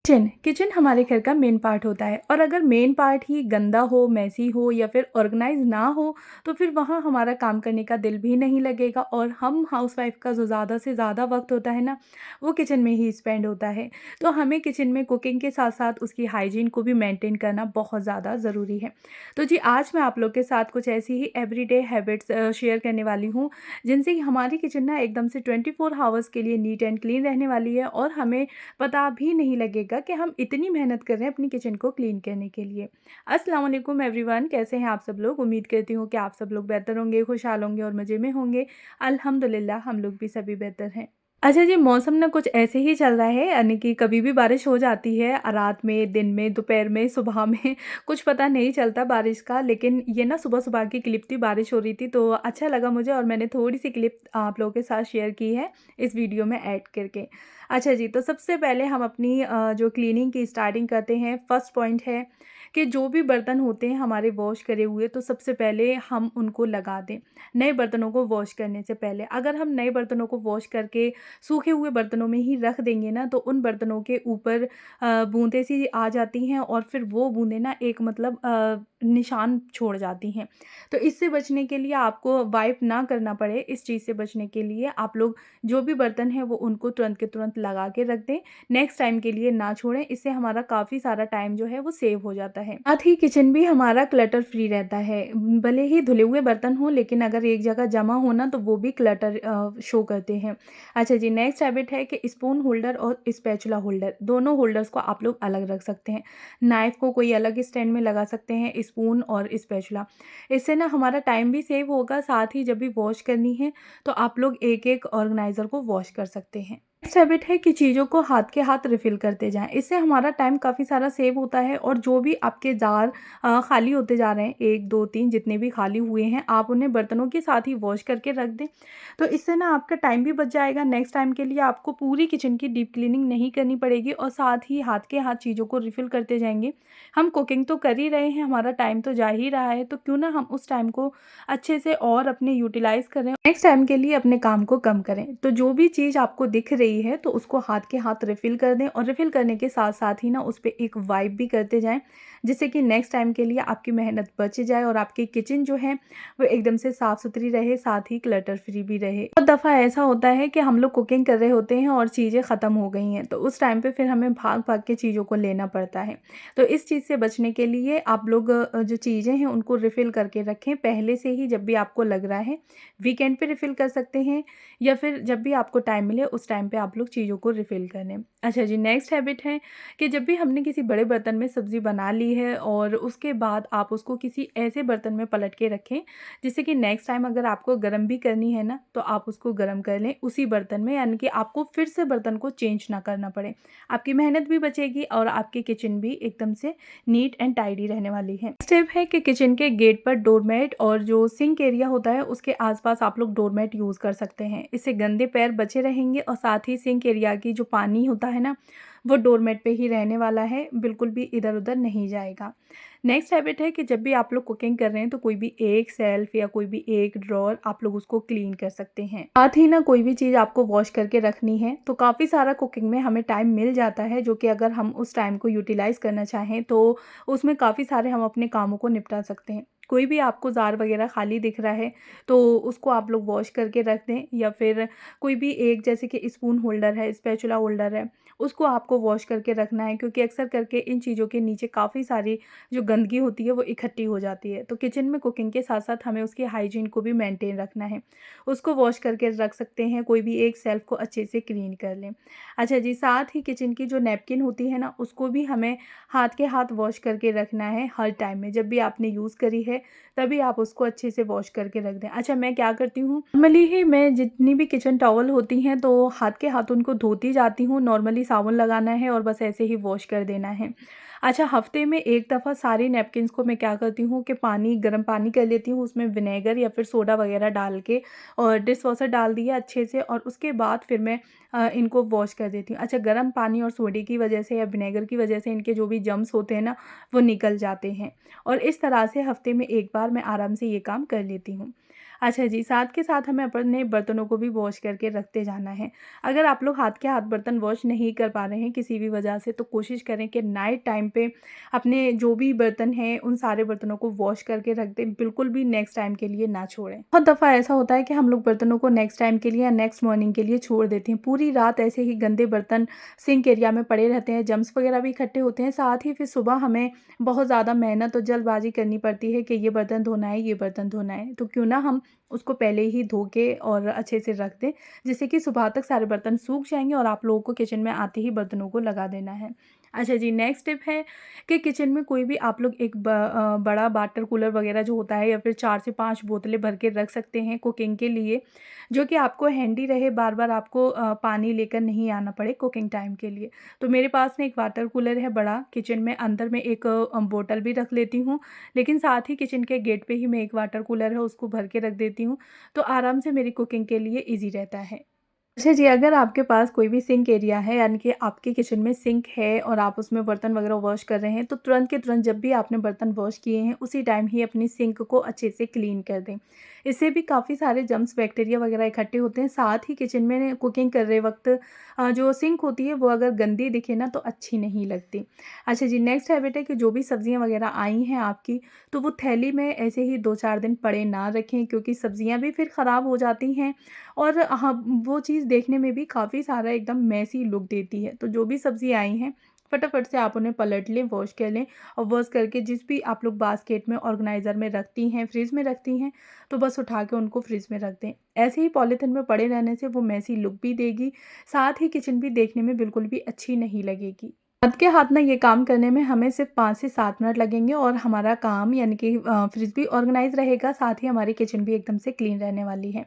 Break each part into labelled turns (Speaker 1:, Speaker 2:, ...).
Speaker 1: Kitchen हमारे घर का मेन पार्ट होता है और अगर मेन पार्ट ही गंदा हो, मेसी हो या फिर ऑर्गेनाइज ना हो तो फिर वहाँ हमारा काम करने का दिल भी नहीं लगेगा और हम हाउसवाइफ का जो ज़्यादा से ज़्यादा वक्त होता है ना, वो किचन में ही स्पेंड होता है। तो हमें किचन में कुकिंग के साथ साथ उसकी हाइजीन को भी मेंटेन करना बहुत ज़्यादा ज़रूरी है। तो जी, आज मैं आप लोग के साथ कुछ ऐसी ही एवरीडे हैबिट्स शेयर करने वाली हूँ, जिनसे कि हमारी किचन ना एकदम से 24 आवर्स के लिए नीट एंड क्लीन रहने वाली है और हमें पता भी नहीं लगेगा कि हम इतनी मेहनत कर रहे हैं अपनी किचन को क्लीन करने के लिए। अस्सलाम वालेकुम एवरीवन, कैसे हैं आप सब लोग? उम्मीद करती हूँ कि आप सब लोग बेहतर होंगे, खुशहाल होंगे और मज़े में होंगे। अल्हम्दुलिल्लाह हम लोग भी सभी बेहतर हैं। अच्छा जी, मौसम ना कुछ ऐसे ही चल रहा है, यानी कि कभी भी बारिश हो जाती है, रात में, दिन में, दोपहर में, सुबह में कुछ पता नहीं चलता बारिश का। लेकिन ये ना सुबह-सुबह की क्लिप थी, बारिश हो रही थी तो अच्छा लगा मुझे और मैंने थोड़ी-सी क्लिप आप लोगों के साथ शेयर की है इस वीडियो में ऐड करके। अच्छा जी, तो सबसे पहले हम अपनी जो क्लीनिंग की स्टार्टिंग करते हैं। फर्स्ट पॉइंट है कि जो भी बर्तन होते हैं हमारे वॉश करे हुए, तो सबसे पहले हम उनको लगा दें, नए बर्तनों को वॉश करने से पहले। अगर हम नए बर्तनों को वॉश करके सूखे हुए बर्तनों में ही रख देंगे ना, तो उन बर्तनों के ऊपर बूंदें सी आ जाती हैं और फिर वो बूंदें ना एक मतलब निशान छोड़ जाती हैं। तो इससे बचने के लिए आपको वाइप ना करना पड़े, इस चीज़ से बचने के लिए आप लोग जो भी बर्तन हैं वो उनको तुरंत के तुरंत लगा के रख दें, नेक्स्ट टाइम के लिए ना छोड़ें। इससे हमारा काफ़ी सारा टाइम जो है वो सेव हो जाता है। साथ ही किचन भी हमारा क्लटर फ्री रहता है। भले ही धुले हुए बर्तन हो, लेकिन अगर एक जगह जमा हो ना, तो वो भी क्लटर शो करते हैं। अच्छा जी, नेक्स्ट हैबिट है कि स्पून होल्डर और स्पैचुला होल्डर, दोनों होल्डर्स को आप लोग अलग रख सकते हैं। नाइफ़ को कोई अलग स्टैंड में लगा सकते हैं, स्पून और स्पैचुला। इससे ना हमारा टाइम भी सेव होगा, साथ ही जब भी वॉश करनी है तो आप लोग एक-एक ऑर्गेनाइज़र को वॉश कर सकते हैं। नेक्स्ट हैबिट है कि चीज़ों को हाथ के हाथ रिफ़िल करते जाएँ। इससे हमारा टाइम काफ़ी सारा सेव होता है और जो भी आपके जार खाली होते जा रहे हैं, 1, 2, 3 जितने भी खाली हुए हैं, आप उन्हें बर्तनों के साथ ही वॉश करके रख दें। तो इससे ना आपका टाइम भी बच जाएगा। नेक्स्ट टाइम के लिए आपको पूरी किचन की डीप क्लीनिंग नहीं करनी पड़ेगी और साथ ही हाथ के हाथ चीज़ों को रिफ़िल करते जाएँगे। हम कुकिंग तो कर ही रहे हैं, हमारा टाइम तो जा ही रहा है, तो क्यों ना हम उस टाइम को अच्छे से और अपने यूटिलाइज़ करें, नेक्स्ट टाइम के लिए अपने काम को कम करें। तो जो भी चीज़ आपको दिख रही है तो उसको हाथ के हाथ रिफ़िल कर दें और रिफ़िल करने के साथ-साथ ही ना उस पे एक वाइप भी करते जाएँ, जिससे कि नेक्स्ट टाइम के लिए आपकी मेहनत बच जाए और आपकी किचन जो है वो एकदम से साफ़-सुथरी रहे, साथ ही क्लटर फ्री भी रहे। बहुत दफ़ा ऐसा होता है कि हम लोग कुकिंग कर रहे होते हैं और चीज़ें ख़त्म हो गई हैं, तो उस टाइम पे फिर हमें भाग-भाग के चीज़ों को लेना पड़ता है। तो इस चीज़ से बचने के लिए आप लोग जो चीज़ें हैं उनको रिफ़िल करके रखें पहले से ही, जब भी आपको लग रहा है। वीकेंड पे रिफ़िल कर सकते हैं या फिर जब भी आपको टाइम मिले उस टाइम पे आप लोग चीज़ों को रिफ़िल कर लें। अच्छा जी, नेक्स्ट हैबिट है कि जब भी हमने किसी बड़े बर्तन में सब्ज़ी बना ली है और उसके बाद आप उसको किसी ऐसे बर्तन में पलट के रखें, जिससे कि नेक्स्ट टाइम अगर आपको गरम भी करनी है ना, तो आप उसको गरम कर लें उसी बर्तन में, यानी कि आपको फिर से बर्तन को चेंज ना करना पड़े। आपकी मेहनत भी बचेगी और आपकी किचन भी एकदम से नीट एंड टाइडी रहने वाली है। स्टेप है कि किचन के गेट पर डोरमैट और जो सिंक एरिया होता है उसके आसपास आप लोग डोरमैट यूज़ कर सकते हैं। इससे गंदे पैर बचे रहेंगे और साथ ही सिंक एरिया की जो पानी होता है ना, वो डोरमैट पे ही रहने वाला है, बिल्कुल भी इधर-उधर नहीं जाएगा। नेक्स्ट हैबिट है कि जब भी आप लोग कुकिंग कर रहे हैं तो कोई भी एक शेल्फ या कोई भी एक ड्रॉअर आप लोग उसको क्लीन कर सकते हैं। साथ ही ना कोई भी चीज़ आपको वॉश करके रखनी है तो काफ़ी सारा कुकिंग में हमें टाइम मिल जाता है, जो कि अगर हम उस टाइम को यूटिलाइज़ करना चाहें तो उसमें काफ़ी सारे हम अपने कामों को निपटा सकते हैं। कोई भी आपको जार वगैरह खाली दिख रहा है तो उसको आप लोग वॉश करके रख दें, या फिर कोई भी एक जैसे कि स्पून होल्डर है, स्पैचुला होल्डर है, उसको आपको वॉश करके रखना है, क्योंकि अक्सर करके इन चीज़ों के नीचे काफ़ी सारी जो गंदगी होती है वो इकट्ठी हो जाती है। तो किचन में कुकिंग के साथ-साथ हमें उसकी हाइजीन को भी मेंटेन रखना है। उसको वॉश करके रख सकते हैं, कोई भी एक शेल्फ को अच्छे से क्लीन कर लें। अच्छा जी, साथ ही किचन की जो नैपकिन होती है ना, उसको भी हमें हाथ के हाथ वॉश करके रखना है हर टाइम में। जब भी आपने यूज़ करी है तभी आप उसको अच्छे से वॉश करके रख दें। अच्छा, मैं क्या करती हूँ, नॉर्मली ही मैं जितनी भी किचन टॉवल होती हैं तो हाथ के हाथ उनको धोती जाती हूँ। नॉर्मली साबुन लगाना है और बस ऐसे ही वॉश कर देना है। अच्छा, हफ्ते में एक दफ़ा सारी नैपकिन्स को मैं क्या करती हूँ कि गर्म पानी कर लेती हूँ, उसमें विनेगर या फिर सोडा वगैरह डाल के और डिश वॉशर डाल दिया अच्छे से, और उसके बाद फिर मैं इनको वॉश कर देती हूँ। अच्छा, गर्म पानी और सोडे की वजह से या विनेगर की वजह से इनके जो भी जर्म्स होते हैं ना, वो निकल जाते हैं और इस तरह से हफ्ते में एक बार मैं आराम से ये काम कर लेती हूँ। अच्छा जी, साथ के साथ हमें अपने बर्तनों को भी वॉश करके रखते जाना है। अगर आप लोग हाथ के हाथ बर्तन वॉश नहीं कर पा रहे हैं किसी भी वजह से, तो कोशिश करें कि नाइट टाइम पे अपने जो भी बर्तन हैं उन सारे बर्तनों को वॉश करके रख दें, बिल्कुल भी नेक्स्ट टाइम के लिए ना छोड़ें। बहुत दफ़ा ऐसा होता है कि हम लोग बर्तनों को नेक्स्ट टाइम के लिए या नेक्स्ट मॉर्निंग के लिए छोड़ देते हैं। पूरी रात ऐसे ही गंदे बर्तन सिंक एरिया में पड़े रहते हैं, जर्म्स वगैरह भी इकट्ठे होते हैं। साथ ही फिर सुबह हमें बहुत ज़्यादा मेहनत और जल्दबाज़ी करनी पड़ती है कि ये बर्तन धोना है, ये बर्तन धोना है। तो क्यों ना हम उसको पहले ही धो के और अच्छे से रख दें, जिससे कि सुबह तक सारे बर्तन सूख जाएँगे और आप लोगों को किचन में आते ही बर्तनों को लगा देना है। अच्छा जी, नेक्स्ट टिप है कि किचन में कोई भी आप लोग एक बड़ा वाटर कूलर वगैरह जो होता है या फिर 4 से 5 बोतलें भर के रख सकते हैं कुकिंग के लिए, जो कि आपको हैंडी रहे, बार-बार आपको पानी लेकर नहीं आना पड़े कुकिंग टाइम के लिए। तो मेरे पास में एक वाटर कूलर है बड़ा, किचन में अंदर में एक बोतल भी रख लेती हूँ, लेकिन साथ ही किचन के गेट पे ही मैं एक वाटर कूलर है उसको भर के रख देती हूँ, तो आराम से मेरी कुकिंग के लिए ईज़ी रहता है। अच्छा जी, अगर आपके पास कोई भी सिंक एरिया है, यानी कि आपके किचन में सिंक है और आप उसमें बर्तन वगैरह वॉश कर रहे हैं, तो तुरंत के तुरंत जब भी आपने बर्तन वॉश किए हैं, उसी टाइम ही अपनी सिंक को अच्छे से क्लीन कर दें। इससे भी काफ़ी सारे जर्म्स, बैक्टीरिया वगैरह इकट्ठे होते हैं। साथ ही किचन में कुकिंग कर रहे वक़्त जो सिंक होती है, वो अगर गंदी दिखे ना, तो अच्छी नहीं लगती। अच्छा जी, नेक्स्ट हैबिट है कि जो भी सब्ज़ियाँ वगैरह आई हैं आपकी, तो वो थैली में ऐसे ही 2-4 दिन पड़े ना रखें, क्योंकि सब्ज़ियाँ भी फिर ख़राब हो जाती हैं और हाँ, वो चीज़ देखने में भी काफ़ी सारा एकदम मेसी लुक देती है। तो जो भी सब्ज़ी आई हैं, फटाफट से आप उन्हें पलट लें, वॉश कर लें और वॉश करके जिस भी आप लोग बास्केट में, ऑर्गेनाइज़र में रखती हैं, फ्रिज में रखती हैं, तो बस उठा के उनको फ्रिज में रख दें। ऐसे ही पॉलीथिन में पड़े रहने से वो मेसी लुक भी देगी, साथ ही किचन भी देखने में बिल्कुल भी अच्छी नहीं लगेगी। हाथ के हाथ ना ये काम करने में हमें सिर्फ 5 से 7 मिनट लगेंगे और हमारा काम यानी कि फ्रिज भी ऑर्गेनाइज़ रहेगा, साथ ही हमारी किचन भी एकदम से क्लीन रहने वाली है।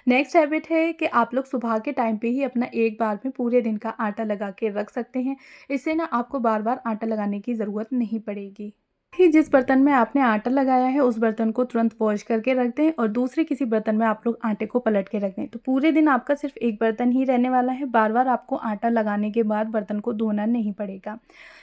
Speaker 1: नेक्स्ट हैबिट है कि आप लोग सुबह के टाइम पे ही अपना एक बार में पूरे दिन का आटा लगा के रख सकते हैं। इससे ना आपको बार-बार आटा लगाने की ज़रूरत नहीं पड़ेगी। ही जिस बर्तन में आपने आटा लगाया है उस बर्तन को तुरंत वॉश करके रख दें और दूसरे किसी बर्तन में आप लोग आटे को पलट के रख दें। तो पूरे दिन आपका सिर्फ एक बर्तन ही रहने वाला है, बार-बार आपको आटा लगाने के बाद बर्तन को धोना नहीं पड़ेगा।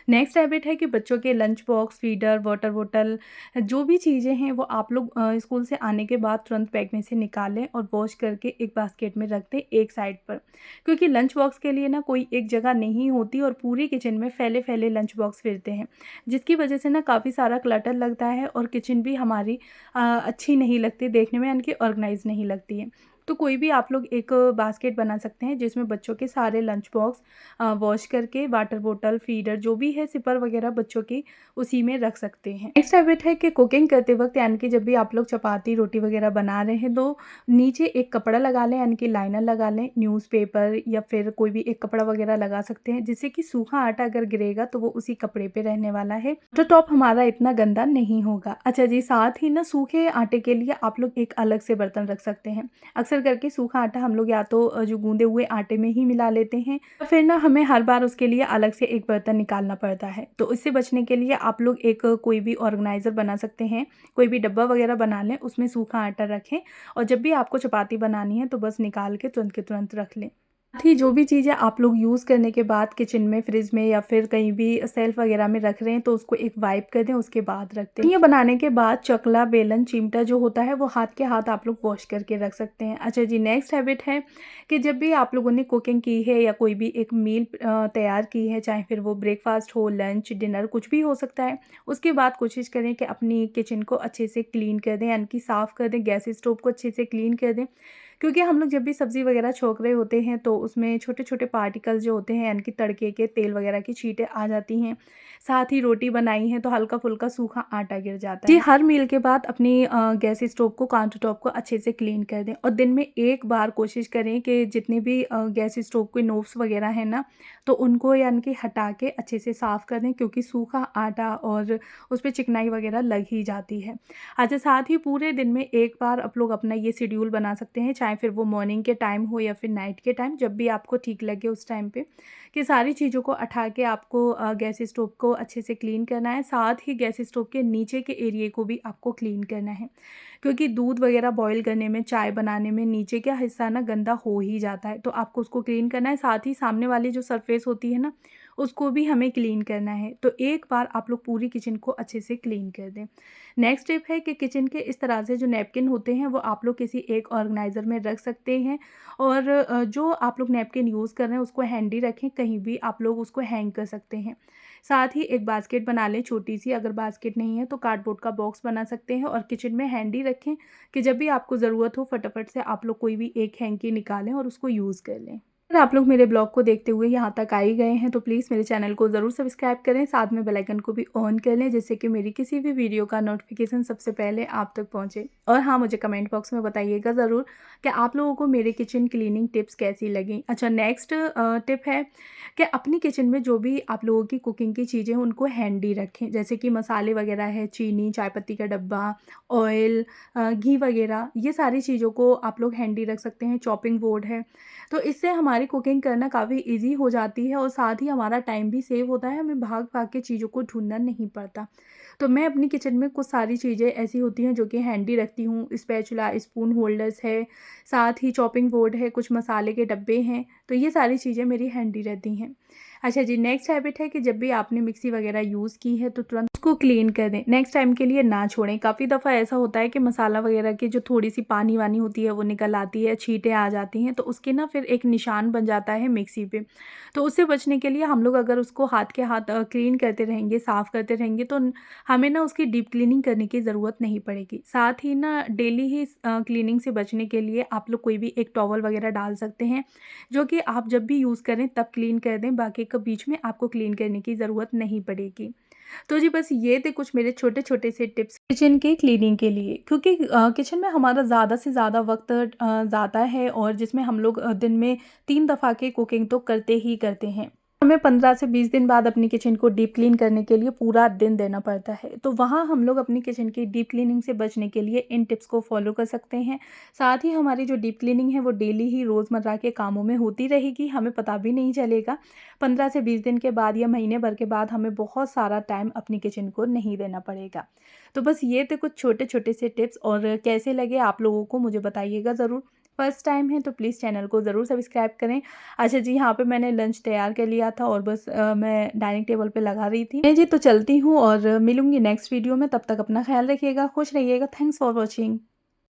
Speaker 1: नेक्स्ट हैबिट है कि बच्चों के lunch box, feeder, water bottle जो भी चीज़ें हैं वो आप लोग स्कूल से आने के बाद तुरंत बैग में से निकालें और वॉश करके एक बास्केट में रख दें एक साइड पर। क्योंकि लंच बॉक्स के लिए ना कोई एक जगह नहीं होती और पूरी किचन में फैले-फैले लंच बॉक्स फिरते हैं, जिसकी वजह से ना काफ़ी सारा क्लटर लगता है और किचन भी हमारी अच्छी नहीं लगती देखने में, यानी कि ऑर्गेनाइज़ नहीं लगती है। तो कोई भी आप लोग एक बास्केट बना सकते हैं जिसमें बच्चों के सारे लंच बॉक्स वॉश करके वाटर बॉटल, फीडर जो भी है, सिपर वगैरह बच्चों की उसी में रख सकते हैं। नेक्स्ट हैबिट है कि कुकिंग करते वक़्त यानी कि जब भी आप लोग चपाती, रोटी वगैरह बना रहे हैं तो नीचे एक कपड़ा लगा लें, यानी कि लाइनर लगा लें, न्यूज़पेपर या फिर कोई भी एक कपड़ा वगैरह लगा सकते हैं, जिससे कि सूखा आटा अगर गिरेगा तो वो उसी कपड़े पे रहने वाला है, तो टॉप हमारा इतना गंदा नहीं होगा। अच्छा जी, साथ ही ना सूखे आटे के लिए आप लोग एक अलग से बर्तन रख सकते हैं। अक्सर करके सूखा आटा हम लोग या तो जो गूँधे हुए आटे में ही मिला लेते हैं या फिर ना हमें हर बार उसके लिए अलग से एक बर्तन निकालना पड़ता है। तो इससे बचने के लिए आप लोग एक कोई भी ऑर्गेनाइज़र बना सकते हैं, कोई भी डब्बा वगैरह बना लें, उसमें सूखा आटा रखें और जब भी आपको चपाती बनानी है तो बस निकाल के तुरंत के तुरंत रख लें। साथ ही जो भी चीज़ें आप लोग यूज़ करने के बाद किचन में, फ्रिज में या फिर कहीं भी शेल्फ वगैरह में रख रहे हैं तो उसको एक वाइप कर दें, उसके बाद रख दें। ये बनाने के बाद चकला, बेलन, चिमटा जो होता है वो हाथ के हाथ आप लोग वॉश करके रख सकते हैं। अच्छा जी, नेक्स्ट हैबिट है कि जब भी आप लोगों ने कुकिंग की है या कोई भी एक मील तैयार की है, चाहे फिर वो ब्रेकफास्ट हो, लंच, डिनर कुछ भी हो सकता है, उसके बाद कोशिश करें कि अपनी किचन को अच्छे से क्लीन कर दें, यानी कि साफ़ कर दें, गैस स्टोव को अच्छे से क्लीन कर दें। क्योंकि हम लोग जब भी सब्ज़ी वगैरह छौंक रहे होते हैं तो उसमें छोटे-छोटे पार्टिकल्स जो होते हैं, यानी कि तड़के के तेल वगैरह की छींटें आ जाती हैं। साथ ही रोटी बनाई है तो हल्का-फुल्का सूखा आटा गिर जाता है। जी, हर मील के बाद अपनी गैस स्टोव को, काउंटर टॉप को अच्छे से क्लीन कर दें और दिन में एक बार कोशिश करें कि जितने भी गैस स्टोव के नोब्स वगैरह हैं ना, तो उनको यानी कि हटा के अच्छे से साफ़ कर दें, क्योंकि सूखा आटा और उस पे चिकनाई वगैरह लग ही जाती है। अच्छा, साथ ही पूरे दिन में एक बार आप लोग अपना ये शेड्यूल बना सकते हैं, चाहे फिर वो मॉर्निंग के टाइम हो या फिर नाइट के टाइम, जब भी आपको ठीक लगे उस टाइम पे, कि सारी चीज़ों को उठा के आपको गैस स्टोव को अच्छे से क्लीन करना है। साथ ही गैस स्टोव के नीचे के एरिया को भी आपको क्लीन करना है, क्योंकि दूध वगैरह बॉयल करने में, चाय बनाने में नीचे का हिस्सा ना गंदा हो ही जाता है, तो आपको उसको क्लीन करना है। साथ ही सामने वाली जो सरफेस होती है ना, उसको भी हमें क्लीन करना है। तो एक बार आप लोग पूरी किचन को अच्छे से क्लीन कर दें। नेक्स्ट टिप है कि किचन के इस तरह से जो नैपकिन होते हैं वो आप लोग किसी एक ऑर्गेनाइज़र में रख सकते हैं और जो आप लोग नैपकिन यूज़ कर रहे हैं उसको हैंडी रखें, कहीं भी आप लोग उसको हैंग कर सकते हैं। साथ ही एक बास्केट बना लें छोटी-सी, अगर बास्केट नहीं है तो कार्डबोर्ड का बॉक्स बना सकते हैं और किचन में हैंडी रखें कि जब भी आपको ज़रूरत हो फटाफट से आप लोग कोई भी एक हैंकी निकालें और उसको यूज़ कर लें। अगर आप लोग मेरे ब्लॉग को देखते हुए यहाँ तक आ ही गए हैं तो प्लीज़ मेरे चैनल को ज़रूर सब्सक्राइब करें, साथ में बेल आइकन को भी ऑन कर लें जिससे कि मेरी किसी भी वीडियो का नोटिफिकेशन सबसे पहले आप तक पहुँचे। और हाँ, मुझे कमेंट बॉक्स में बताइएगा ज़रूर कि आप लोगों को मेरे किचन क्लीनिंग टिप्स कैसी लगी। अच्छा, नेक्स्ट टिप है कि अपनी किचन में जो भी आप लोगों की कुकिंग की चीज़ें हैं उनको हैंडी रखें, जैसे कि मसाले वगैरह है, चीनी, चाय पत्ती का डब्बा, ऑयल, घी वगैरह, ये सारी चीज़ों को आप लोग हैंडी रख सकते हैं। चॉपिंग बोर्ड है, तो इससे हमारी कुकिंग करना काफ़ी ईज़ी हो जाती है और साथ ही हमारा टाइम भी सेव होता है, हमें भाग-भाग के चीज़ों को ढूँढना नहीं पड़ता। तो मैं अपनी किचन में कुछ सारी चीज़ें ऐसी होती हैं जो कि हैंडी रखती हूँ, स्पैचुला, स्पून होल्डर्स है, साथ ही चॉपिंग बोर्ड है, कुछ मसाले के डब्बे हैं, तो ये सारी चीज़ें मेरी हैंडी रहती हैं। अच्छा जी, नेक्स्ट हैबिट है कि जब भी आपने मिक्सी वगैरह यूज़ की है तो तुरंत उसको क्लीन कर दें, नेक्स्ट टाइम के लिए ना छोड़ें। काफ़ी दफ़ा ऐसा होता है कि मसाला वगैरह की जो थोड़ी-सी पानी-वानी होती है वो निकल आती है, छींटें आ जाती हैं, तो उसके ना फिर एक निशान बन जाता है मिक्सी पे। तो उससे बचने के लिए हम लोग अगर उसको हाथ के हाथ क्लीन करते रहेंगे, साफ़ करते रहेंगे तो हमें ना उसकी डीप क्लीनिंग करने की ज़रूरत नहीं पड़ेगी। साथ ही ना डेली ही क्लीनिंग से बचने के लिए आप लोग कोई भी एक टॉवल वगैरह डाल सकते हैं, जो कि आप जब भी यूज़ करें तब क्लीन कर दें, बाकी का बीच में आपको क्लीन करने की ज़रूरत नहीं पड़ेगी। तो जी बस ये थे कुछ मेरे छोटे-छोटे से टिप्स किचन के क्लीनिंग के लिए, क्योंकि किचन में हमारा ज़्यादा से ज़्यादा वक़्त जाता है और जिसमें हम लोग दिन में 3 दफ़ा की कुकिंग तो करते ही करते हैं। हमें 15 से 20 दिन बाद अपनी किचन को डीप क्लीन करने के लिए पूरा दिन देना पड़ता है। तो वहाँ हम लोग अपनी किचन की डीप क्लीनिंग से बचने के लिए इन टिप्स को फ़ॉलो कर सकते हैं। साथ ही हमारी जो डीप क्लीनिंग है वो डेली ही रोज़मर्रा के कामों में होती रहेगी, हमें पता भी नहीं चलेगा। 15 से 20 दिन के बाद या महीने भर के बाद हमें बहुत सारा टाइम अपनी किचन को नहीं देना पड़ेगा। तो बस ये थे कुछ छोटे-छोटे से टिप्स और कैसे लगे आप लोगों को मुझे बताइएगा ज़रूर। फर्स्ट टाइम है तो प्लीज़ चैनल को ज़रूर सब्सक्राइब करें। अच्छा जी, यहाँ पे मैंने लंच तैयार कर लिया था और बस मैं डाइनिंग टेबल पे लगा रही थी। मैं जी तो चलती हूँ और मिलूँगी नेक्स्ट वीडियो में, तब तक अपना ख़्याल रखिएगा, खुश रहिएगा। Thanks for watching.